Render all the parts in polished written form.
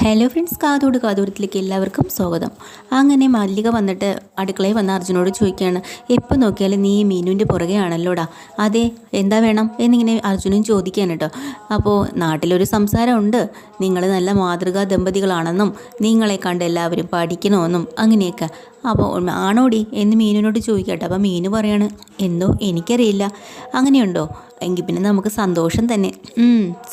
Hello friends, കാതോരത്തിലേക്ക് എല്ലാവർക്കും സ്വാഗതം. അങ്ങനെ മല്ലിക വന്നിട്ട് അടുക്കളയിൽ വന്ന അർജുനോട് ചോദിക്കുകയാണ്, എപ്പോൾ നോക്കിയാലും നീ മീനുവിൻ്റെ പുറകെ ആണല്ലോടാ. അതെ, എന്താ വേണം എന്നിങ്ങനെ അർജുനും ചോദിക്കാൻ കേട്ടോ. അപ്പോൾ നാട്ടിലൊരു സംസാരമുണ്ട്, നിങ്ങൾ നല്ല മാതൃകാ ദമ്പതികളാണെന്നും നിങ്ങളെ കണ്ട് എല്ലാവരും പഠിക്കണമെന്നും അങ്ങനെയൊക്കെ. അപ്പോൾ ആണോടി എന്ന് മീനുവിനോട് ചോദിക്കട്ടെ. അപ്പോൾ മീനു പറയാണ്, എന്തോ എനിക്കറിയില്ല, അങ്ങനെയുണ്ടോ, എങ്കിൽ പിന്നെ നമുക്ക് സന്തോഷം തന്നെ.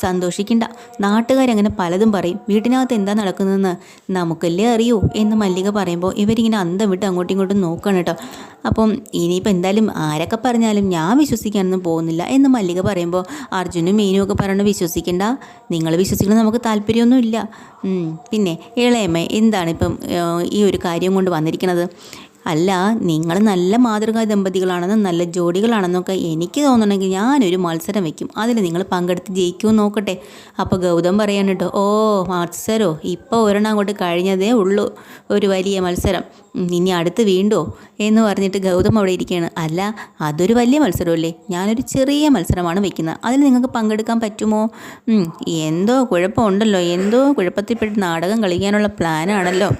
സന്തോഷിക്കണ്ട, നാട്ടുകാരങ്ങനെ പലതും പറയും, വീട്ടിനകത്ത് എന്താ നടക്കുന്നതെന്ന് നമുക്കല്ലേ അറിയൂ എന്ന് മല്ലിക പറയുമ്പോൾ ഇവരിങ്ങനെ അന്തം വിട്ട് അങ്ങോട്ടും ഇങ്ങോട്ടും നോക്കണം കേട്ടോ. അപ്പം ഇനിയിപ്പോൾ എന്തായാലും ആരൊക്കെ പറഞ്ഞാലും ഞാൻ വിശ്വസിക്കാനൊന്നും പോകുന്നില്ല എന്ന് മല്ലിക പറയുമ്പോൾ അർജുനും മീനും ഒക്കെ പറയണ, വിശ്വസിക്കണ്ട, നിങ്ങൾ വിശ്വസിക്കണം, നമുക്ക് താല്പര്യമൊന്നുമില്ല. പിന്നെ ഇളയമ്മ എന്താണ് ഇപ്പം ഈ ഒരു കാര്യം കൊണ്ട് വന്നിരിക്കുന്നത്? അല്ല, നിങ്ങൾ നല്ല മാതൃകാ ദമ്പതികളാണെന്നും നല്ല ജോഡികളാണെന്നൊക്കെ എനിക്ക് തോന്നണമെങ്കിൽ ഞാനൊരു മത്സരം വയ്ക്കും, അതിൽ നിങ്ങൾ പങ്കെടുത്ത് ജയിക്കുമെന്ന് നോക്കട്ടെ. അപ്പോൾ ഗൗതം പറയാൻ കേട്ടോ, ഓ മത്സരമോ, ഇപ്പോൾ ഒരെണ്ണം അങ്ങോട്ട് കഴിഞ്ഞതേ ഉള്ളൂ, ഒരു വലിയ മത്സരം, ഇനി അടുത്ത് വീണ്ടോ എന്ന് പറഞ്ഞിട്ട് ഗൗതം അവിടെ ഇരിക്കുകയാണ്. അല്ല, അതൊരു വലിയ മത്സരമല്ലേ, ഞാനൊരു ചെറിയ മത്സരമാണ് വയ്ക്കുന്നത്, അതിൽ നിങ്ങൾക്ക് പങ്കെടുക്കാൻ പറ്റുമോ? എന്തോ കുഴപ്പമുണ്ടല്ലോ, എന്തോ കുഴപ്പത്തിൽപ്പെട്ട് നാടകം കളിക്കാനുള്ള പ്ലാനാണല്ലോ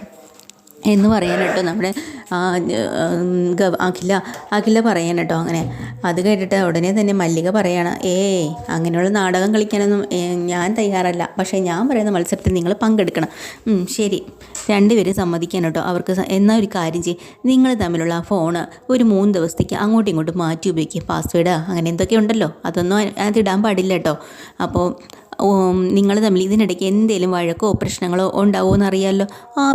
എന്ന് പറയാൻ കേട്ടോ നമ്മുടെ അഖില പറയാൻ കേട്ടോ. അങ്ങനെ അത് കേട്ടിട്ട് ഉടനെ തന്നെ മല്ലിക പറയാണ്, അങ്ങനെയുള്ള നാടകം കളിക്കാനൊന്നും ഞാൻ തയ്യാറല്ല, പക്ഷേ ഞാൻ പറയുന്ന മത്സരത്തിൽ നിങ്ങൾ പങ്കെടുക്കണം. ശരി, രണ്ടുപേരും സമ്മതിക്കാൻ കേട്ടോ. അവർക്ക് എന്നാൽ ഒരു കാര്യം ചെയ്യും, നിങ്ങൾ തമ്മിലുള്ള ആ ഫോണ് ഒരു 3 ദിവസത്തേക്ക് അങ്ങോട്ടും ഇങ്ങോട്ടും മാറ്റി ഉപയോഗിക്കുക, പാസ്വേഡ് അങ്ങനെ എന്തൊക്കെ ഉണ്ടല്ലോ അതൊന്നും അതിടാൻ പാടില്ല കേട്ടോ. അപ്പോൾ നിങ്ങൾ തമ്മിൽ ഇതിനിടയ്ക്ക് എന്തെങ്കിലും വഴക്കോ പ്രശ്നങ്ങളോ ഉണ്ടാവുമോ എന്നറിയാമല്ലോ.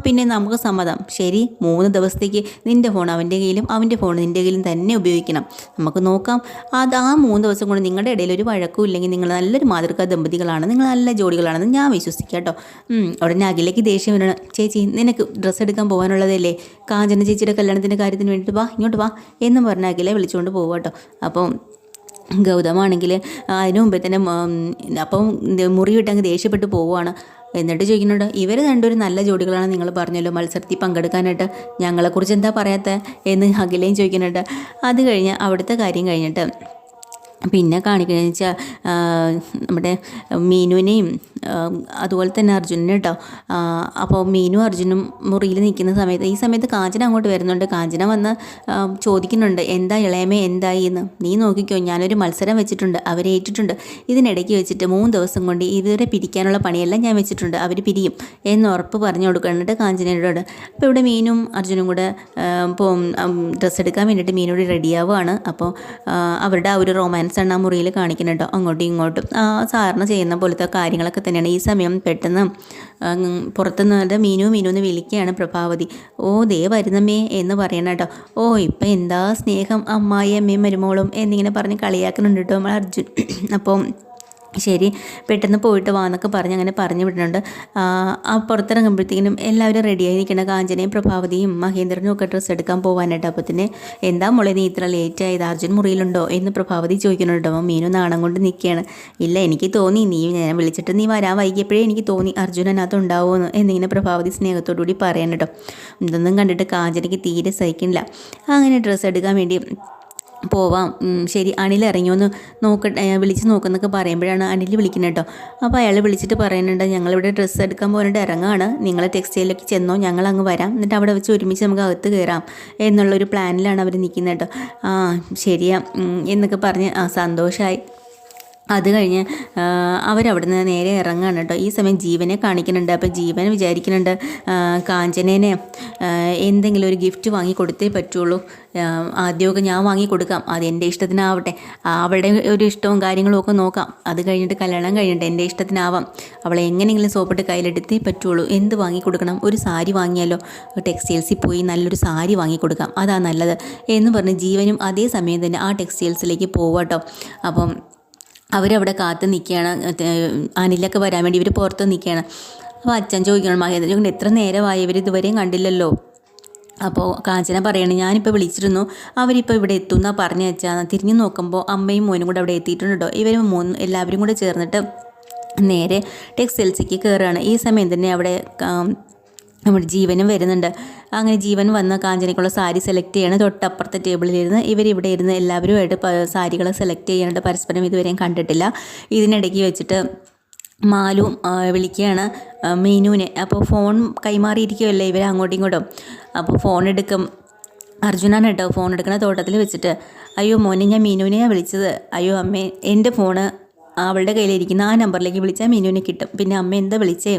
പിന്നെ നമുക്ക് സമ്മതം. ശരി, 3 ദിവസത്തേക്ക് നിൻ്റെ ഫോൺ അവൻ്റെ കയ്യിലും അവൻ്റെ ഫോൺ നിൻ്റെ കയ്യിലും തന്നെ ഉപയോഗിക്കണം. നമുക്ക് നോക്കാം, അത് ആ 3 ദിവസം കൊണ്ട് നിങ്ങളുടെ ഇടയിൽ ഒരു വഴക്കും ഇല്ലെങ്കിൽ നിങ്ങൾ നല്ലൊരു മാതൃകാ ദമ്പതികളാണ്, നിങ്ങൾ നല്ല ജോഡികളാണെന്ന് ഞാൻ വിശ്വസിക്കാം കേട്ടോ. ഉടനെ അഖിലേക്ക് ദേഷ്യം വരണം. ചേച്ചി, നിനക്ക് ഡ്രസ്സ് എടുക്കാൻ പോകാനുള്ളതല്ലേ, കാഞ്ചന ചേച്ചിയുടെ കല്യാണത്തിൻ്റെ കാര്യത്തിന് വേണ്ടിയിട്ട് വാ, ഇങ്ങോട്ട് വാ എന്ന് പറഞ്ഞ അഖിലെ വിളിച്ചുകൊണ്ട് പോവാം കേട്ടോ. അപ്പം ഗൗതമാണെങ്കിൽ അതിനു മുമ്പേ തന്നെ അപ്പം മുറി വിട്ടങ്ങ് ദേഷ്യപ്പെട്ട് പോവുകയാണ്. എന്നിട്ട് ചോദിക്കുന്നുണ്ട്, ഇവർ രണ്ടൊരു നല്ല ജോഡികളാണ് നിങ്ങൾ പറഞ്ഞല്ലോ മത്സരത്തിൽ പങ്കെടുക്കാനായിട്ട്, ഞങ്ങളെക്കുറിച്ച് എന്താ പറയാത്ത എന്ന് അഖിലയും ചോദിക്കുന്നുണ്ട്. അത് കഴിഞ്ഞ് അവിടുത്തെ കാര്യം കഴിഞ്ഞിട്ട് പിന്നെ കാണിക്കുന്നത് വെച്ചാൽ നമ്മുടെ മീനുവിനെയും അതുപോലെ തന്നെ അർജുനനും കേട്ടോ. അപ്പോൾ മീനും അർജുനും മുറിയിൽ നിൽക്കുന്ന സമയത്ത് ഈ സമയത്ത് കാഞ്ചന അങ്ങോട്ട് വരുന്നുണ്ട്. കാഞ്ചന വന്ന് ചോദിക്കുന്നുണ്ട്, എന്താ ഇളയമേ എന്തായി എന്ന്. നീ നോക്കിക്കോ, ഞാനൊരു മത്സരം വെച്ചിട്ടുണ്ട്, അവരെ ഏറ്റിട്ടുണ്ട്, ഇതിനിടയ്ക്ക് വെച്ചിട്ട് 3 ദിവസം കൊണ്ട് ഇവരെ പിരിക്കാനുള്ള പണിയെല്ലാം ഞാൻ വെച്ചിട്ടുണ്ട്, അവർ പിരിയും എന്ന് ഉറപ്പ് പറഞ്ഞു കൊടുക്കുന്നുണ്ട് കാഞ്ചനയോട്. അപ്പോൾ ഇവിടെ മീനും അർജുനും കൂടെ ഇപ്പോൾ ഡ്രസ്സ് എടുക്കാൻ വേണ്ടിയിട്ട് മീനോട് റെഡിയാവുകയാണ്. അപ്പോൾ അവരുടെ ആ ഒരു റൊമാൻസ് ആണ് ആ മുറിയിൽ കാണിക്കുന്നത് കേട്ടോ. അങ്ങോട്ടും ഇങ്ങോട്ടും സാധാരണ ചെയ്യുന്ന പോലത്തെ കാര്യങ്ങളൊക്കെ തന്നെയാണ്. ഈ സമയം പെട്ടെന്ന് പുറത്തുനിന്ന് മീനു എന്ന് വിളിക്കുകയാണ് പ്രഭാവതി. ഓ ദേ വരുന്നമ്മേ എന്ന് പറയണം കേട്ടോ. ഓ ഇപ്പം എന്താ സ്നേഹം അമ്മായി അമ്മയും മരുമോളും എന്നിങ്ങനെ പറഞ്ഞ് കളിയാക്കുന്നുണ്ട് കേട്ടോ നമ്മൾ അർജുൻ. അപ്പം ശരി, പെട്ടെന്ന് പോയിട്ട് വാന്നൊക്കെ പറഞ്ഞ് അങ്ങനെ പറഞ്ഞു വിടുന്നുണ്ട്. ആ പുറത്തിറങ്ങുമ്പോഴത്തേക്കിനും എല്ലാവരും റെഡിയായി നിൽക്കുന്ന കാഞ്ചനയും പ്രഭാവതിയും മഹേന്ദ്രനും ഒക്കെ ഡ്രസ്സ് എടുക്കാൻ പോകാനായിട്ട്. അപ്പോൾ തന്നെ എന്താ മോളെ നീ ഇത്ര ലേറ്റായത്, അർജുൻ മുറിയിലുണ്ടോ എന്ന് പ്രഭാവതി ചോദിക്കുന്നുണ്ടോ. മീനു നാണം കൊണ്ട് നിൽക്കുകയാണ്. ഇല്ല, എനിക്ക് തോന്നി, ഞാൻ വിളിച്ചിട്ട് നീ വരാൻ വൈകിയപ്പോഴേ എനിക്ക് തോന്നി അർജുൻ അതിനകത്ത് ഉണ്ടാവുമെന്ന് എന്നിങ്ങനെ പ്രഭാവതി സ്നേഹത്തോടു കൂടി പറയാൻ കേട്ടോ. ഇതൊന്നും കണ്ടിട്ട് കാഞ്ചനയ്ക്ക് തീരെ സഹിക്കുന്നില്ല. അങ്ങനെ ഡ്രസ്സ് എടുക്കാൻ വേണ്ടി പോവാം. ശരി, അനിൽ ഇറങ്ങിയോന്ന് നോക്കട്ടെ, വിളിച്ച് നോക്കുന്നൊക്കെ പറയുമ്പോഴാണ് അനിൽ വിളിക്കുന്നത് കേട്ടോ. അപ്പോൾ അയാൾ വിളിച്ചിട്ട് പറയുന്നുണ്ട്, ഞങ്ങളിവിടെ ഡ്രസ്സ് എടുക്കാൻ പോകാനായിട്ട് ഇറങ്ങുകയാണ്, നിങ്ങൾ ടെക്സ്റ്റൈലിലേക്ക് ചെന്നോ, ഞങ്ങൾ അങ്ങ് വരാം, എന്നിട്ട് അവിടെ വെച്ച് ഒരുമിച്ച് നമുക്ക് അകത്ത് കയറാം എന്നുള്ളൊരു പ്ലാനിലാണ് അവർ നിൽക്കുന്നത് കേട്ടോ. ശരിയാ എന്നൊക്കെ പറഞ്ഞ് സന്തോഷമായി. അത് കഴിഞ്ഞ് അവരവിടുന്ന് നേരെ ഇറങ്ങുകയാണ് കേട്ടോ. ഈ സമയം ജീവനെ കാണിക്കുന്നുണ്ട്. അപ്പോൾ ജീവൻ വിചാരിക്കുന്നുണ്ട്, കാഞ്ചനേനെ എന്തെങ്കിലും ഒരു ഗിഫ്റ്റ് വാങ്ങി കൊടുത്തേ പറ്റുള്ളൂ. ആദ്യമൊക്കെ ഞാൻ വാങ്ങി കൊടുക്കാം, അത് എൻ്റെ ഇഷ്ടത്തിനാവട്ടെ, അവളുടെ ഒരു ഇഷ്ടവും കാര്യങ്ങളും ഒക്കെ നോക്കാം, അത് കഴിഞ്ഞിട്ട് കല്യാണം കഴിഞ്ഞിട്ട് എൻ്റെ ഇഷ്ടത്തിനാവാം, അവളെ എങ്ങനെയെങ്കിലും സോപ്പിട്ട് കയ്യിലെടുത്തേ പറ്റുള്ളൂ. എന്ത് വാങ്ങി കൊടുക്കണം, ഒരു സാരി വാങ്ങിയാലോ, ടെക്സ്റ്റൈൽസിൽ പോയി നല്ലൊരു സാരി വാങ്ങി കൊടുക്കാം, അതാ നല്ലത് എന്ന് പറഞ്ഞ് ജീവനും അതേ സമയം തന്നെ ആ ടെക്സ്റ്റൈൽസിലേക്ക് പോവാട്ടോ. അപ്പം അവരവിടെ കാത്ത് നിൽക്കുകയാണ്. അനിലൊക്കെ വരാൻ വേണ്ടി ഇവർ പുറത്ത് നിൽക്കുകയാണ്. അപ്പോൾ അച്ഛൻ ചോദിക്കണം, മഹേന്ദ്രൻ എത്ര നേരമായി, ഇവർ ഇതുവരെയും കണ്ടില്ലല്ലോ. അപ്പോൾ കാഞ്ചന പറയണേ, ഞാനിപ്പോൾ വിളിച്ചിരുന്നു, അവരിപ്പോൾ ഇവിടെ എത്തുമെന്നാണ് പറഞ്ഞു വെച്ചാൽ. തിരിഞ്ഞു നോക്കുമ്പോൾ അമ്മയും മോനും കൂടെ അവിടെ എത്തിയിട്ടുണ്ട് കേട്ടോ. ഇവർ എല്ലാവരും കൂടെ ചേർന്നിട്ട് നേരെ ടെക്സ്റ്റൈൽസിലേക്ക് കയറുകയാണ്. ഈ സമയം തന്നെ അവിടെ നമ്മുടെ ജീവനും വരുന്നുണ്ട്. അങ്ങനെ ജീവൻ വന്ന് കാഞ്ചനയ്ക്കുള്ള സാരി സെലക്ട് ചെയ്യണം. തൊട്ടപ്പുറത്തെ ടേബിളിലിരുന്ന് ഇവരിവിടെ ഇരുന്ന് എല്ലാവരുമായിട്ട് സാരികൾ സെലക്ട് ചെയ്യാനായിട്ട് പരസ്പരം ഇതുവരെയും കണ്ടിട്ടില്ല. ഇതിനിടയ്ക്ക് വെച്ചിട്ട് മാലു വിളിക്കുകയാണ് മീനുവിനെ. അപ്പോൾ ഫോൺ കൈമാറിയിരിക്കുമല്ലേ ഇവർ അങ്ങോട്ടും ഇങ്ങോട്ടും. അപ്പോൾ ഫോൺ എടുക്കും. അർജുനാണ് കേട്ടോ ഫോൺ എടുക്കണ തോട്ടത്തിൽ വെച്ചിട്ട്. അയ്യോ മോനെ, ഞാൻ മീനുവിനെയാണ് വിളിച്ചത്. അയ്യോ അമ്മേ, എൻ്റെ ഫോണ് അവളുടെ കയ്യിലിരിക്കുന്ന ആ നമ്പറിലേക്ക് വിളിച്ചാൽ മീനുവിനെ കിട്ടും. പിന്നെ അമ്മ എന്താ വിളിച്ചേ?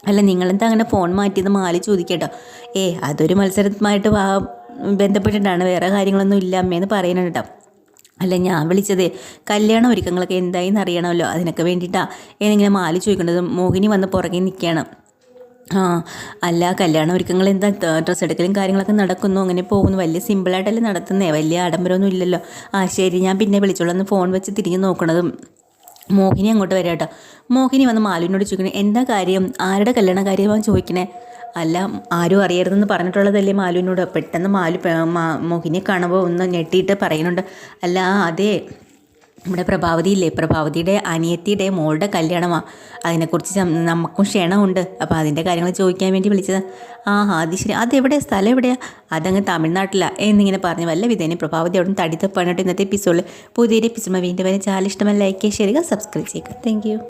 അല്ല നിങ്ങളെന്താ അങ്ങനെ ഫോൺ മാറ്റിയത്? മാലി ചോദിക്കട്ടോ. അതൊരു മത്സരമായിട്ട് ബന്ധപ്പെട്ടിട്ടാണ്, വേറെ കാര്യങ്ങളൊന്നും ഇല്ല അമ്മയെന്ന് പറയുന്നുണ്ട് കേട്ടോ. അല്ല ഞാൻ വിളിച്ചത് കല്യാണ ഒരുക്കങ്ങളൊക്കെ എന്തായിന്ന് അറിയണമല്ലോ, അതിനൊക്കെ വേണ്ടിയിട്ടാണ് എന്നിങ്ങനെ മാലി ചോദിക്കേണ്ടത്. മോഹിനി വന്ന് പുറകെ നിൽക്കുകയാണ്. അല്ല കല്യാണ ഒരുക്കങ്ങൾ എന്താ, ഡ്രസ്സ് എടുക്കലും കാര്യങ്ങളൊക്കെ നടക്കുന്നു, അങ്ങനെ പോകുന്നു, വലിയ സിമ്പിളായിട്ടല്ലേ നടത്തുന്നേ, വലിയ ആഡംബരമൊന്നും ഇല്ലല്ലോ. ശരി ഞാൻ പിന്നെ വിളിച്ചോളാം. ഫോൺ വെച്ച് തിരിഞ്ഞ് നോക്കണതും മോഹിനി അങ്ങോട്ട് വരാം കേട്ടോ. മോഹിനി വന്ന് മാലുവിനോട് ചോദിക്കണേ, എന്താ കാര്യം, ആരുടെ കല്യാണ കാര്യമാണ് ചോദിക്കണേ? അല്ല ആരും അറിയരുതെന്ന് പറഞ്ഞിട്ടുള്ളതല്ലേ മാലുവിനോട്. പെട്ടെന്ന് മോഹിനിയെ കാണുമ്പോൾ ഒന്ന് ഞെട്ടിയിട്ട് പറയുന്നുണ്ട്, അല്ല അതെ നമ്മുടെ പ്രഭാവതി ഇല്ലേ, പ്രഭാവതിയുടെ അനിയത്തിയുടെ മോളുടെ കല്യാണമാണ്, അതിനെക്കുറിച്ച് നമുക്കും ക്ഷണമുണ്ട്, അപ്പോൾ അതിൻ്റെ കാര്യങ്ങൾ ചോദിക്കാൻ വേണ്ടി വിളിച്ചത്. അത് ശരി, അതെവിടെയാണ്, സ്ഥലം എവിടെയാണ്? അതങ്ങ് തമിഴ്നാട്ടിലാണ് എന്നിങ്ങനെ പറഞ്ഞു വല്ല വിധേനെ പ്രഭാവതി അവിടെ തടി തപ്പാനായിട്ട് ഇന്നത്തെ എപ്പിസോഡിൽ പുതിയൊരു എപ്പിസോഡ് വീണ്ടും വരെ ചാനൽ ഇഷ്ടമല്ല ലൈക്ക് ചെയ്യുക, സബ്സ്ക്രൈബ് ചെയ്യുക. Thank you.